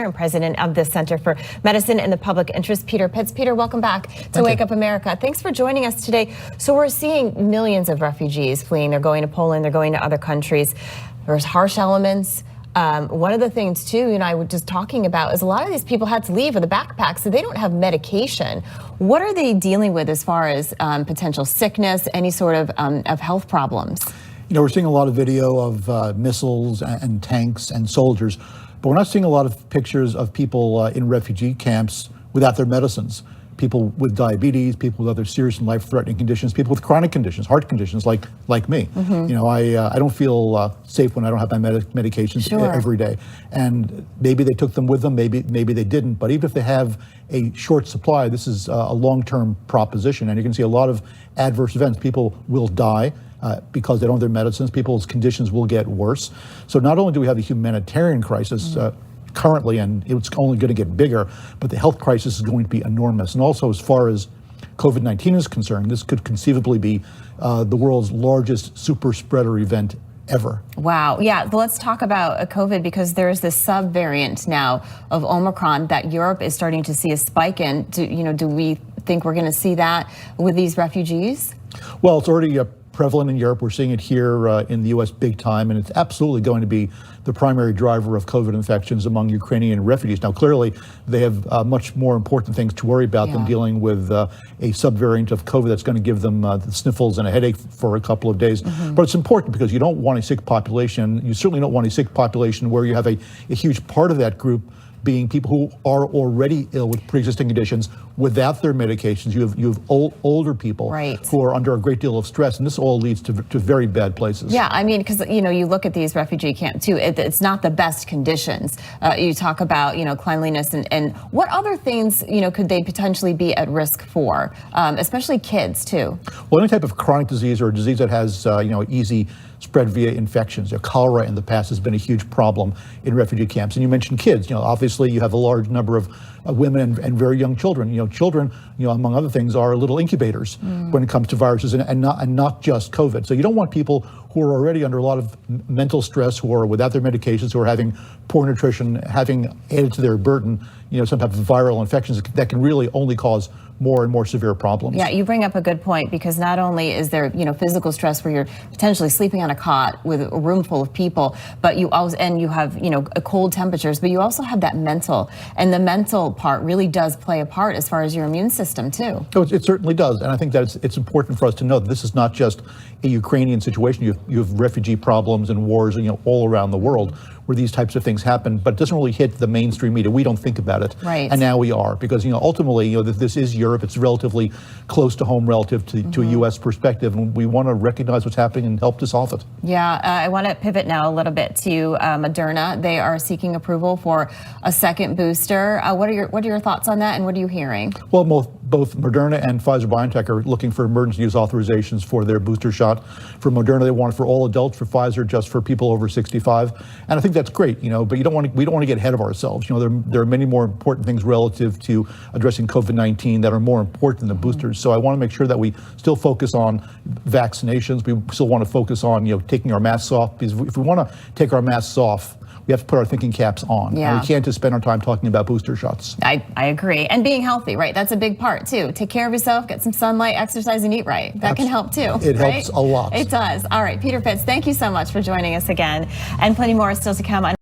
and president of the Center for Medicine in the Public Interest, Peter Pitts. Peter, welcome back to Wake Up America. Thanks for joining us today. So we're seeing millions of refugees fleeing. They're going to Poland, they're going to other countries. There's harsh elements. One of the things too, you and I were just talking about, is a lot of these people had to leave with a backpack, so they don't have medication. What are they dealing with as far as potential sickness, any sort of health problems? You know, we're seeing a lot of video of missiles and tanks and soldiers, but we're not seeing a lot of pictures of people in refugee camps without their medicines. People with diabetes, people with other serious and life-threatening conditions, people with chronic conditions, heart conditions like me. Mm-hmm. You know, I don't feel safe when I don't have my medications every day. And maybe they took them with them, maybe they didn't. But even if they have a short supply, this is a long-term proposition. And you can see a lot of adverse events. People will die because they don't have their medicines. People's conditions will get worse. So not only do we have a humanitarian crisis currently, and it's only going to get bigger, but the health crisis is going to be enormous. And also, as far as COVID-19 is concerned, this could conceivably be the world's largest super spreader event ever. Wow. Yeah. Let's talk about COVID, because there's this sub-variant now of Omicron that Europe is starting to see a spike in. Do we think we're going to see that with these refugees? Well, it's already prevalent in Europe. We're seeing it here in the U.S. big time, and it's absolutely going to be the primary driver of COVID infections among Ukrainian refugees. Now, clearly, they have much more important things to worry about than dealing with a subvariant of COVID that's going to give them the sniffles and a headache for a couple of days. Mm-hmm. But it's important because you don't want a sick population. You certainly don't want a sick population where you have a huge part of that group being people who are already ill with pre-existing conditions without their medications. You have older people who are under a great deal of stress, and this all leads to very bad places. Yeah, I mean, because you look at these refugee camps too. It's not the best conditions. You talk about cleanliness and what other things could they potentially be at risk for, especially kids too. Well, any type of chronic disease or a disease that has easy spread via infections. Cholera in the past has been a huge problem in refugee camps. And you mentioned kids. Obviously you have a large number of women and very young children. Children, among other things, are little incubators when it comes to viruses and not just COVID. So you don't want people who are already under a lot of mental stress, who are without their medications, who are having poor nutrition, having added to their burden, some type of viral infections that can really only cause more and more severe problems. Yeah, you bring up a good point, because not only is there, physical stress where you're potentially sleeping on a cot with a room full of people, but you also, and you have, cold temperatures, but you also have that mental, and the mental part really does play a part as far as your immune system too. Oh, it certainly does, and I think that it's important for us to know that this is not just a Ukrainian situation. You have refugee problems and wars, all around the world where these types of things happen, but it doesn't really hit the mainstream media. We don't think about it. Right. And now we are, because ultimately, this is Europe. It's relatively close to home relative to a U.S. perspective, and we want to recognize what's happening and help to solve it. Yeah, I want to pivot now a little bit to Moderna. They are seeking approval for a second booster. What are your thoughts on that, and what are you hearing? Well, both Moderna and Pfizer-BioNTech are looking for emergency use authorizations for their booster shot. For Moderna, they want it for all adults. For Pfizer, just for people over 65. And I think that's great, but we don't want to get ahead of ourselves. There are many more important things relative to addressing COVID-19 that are more important than the boosters. So I want to make sure that we still focus on vaccinations. We still want to focus on taking our masks off, because if we want to take our masks off, we have to put our thinking caps on. Yeah. And we can't just spend our time talking about booster shots. I agree. And being healthy, right? That's a big part too. Take care of yourself, get some sunlight, exercise, and eat right. That can help too. It helps a lot. It does. All right, Peter Pitts, thank you so much for joining us again. And plenty more still to come on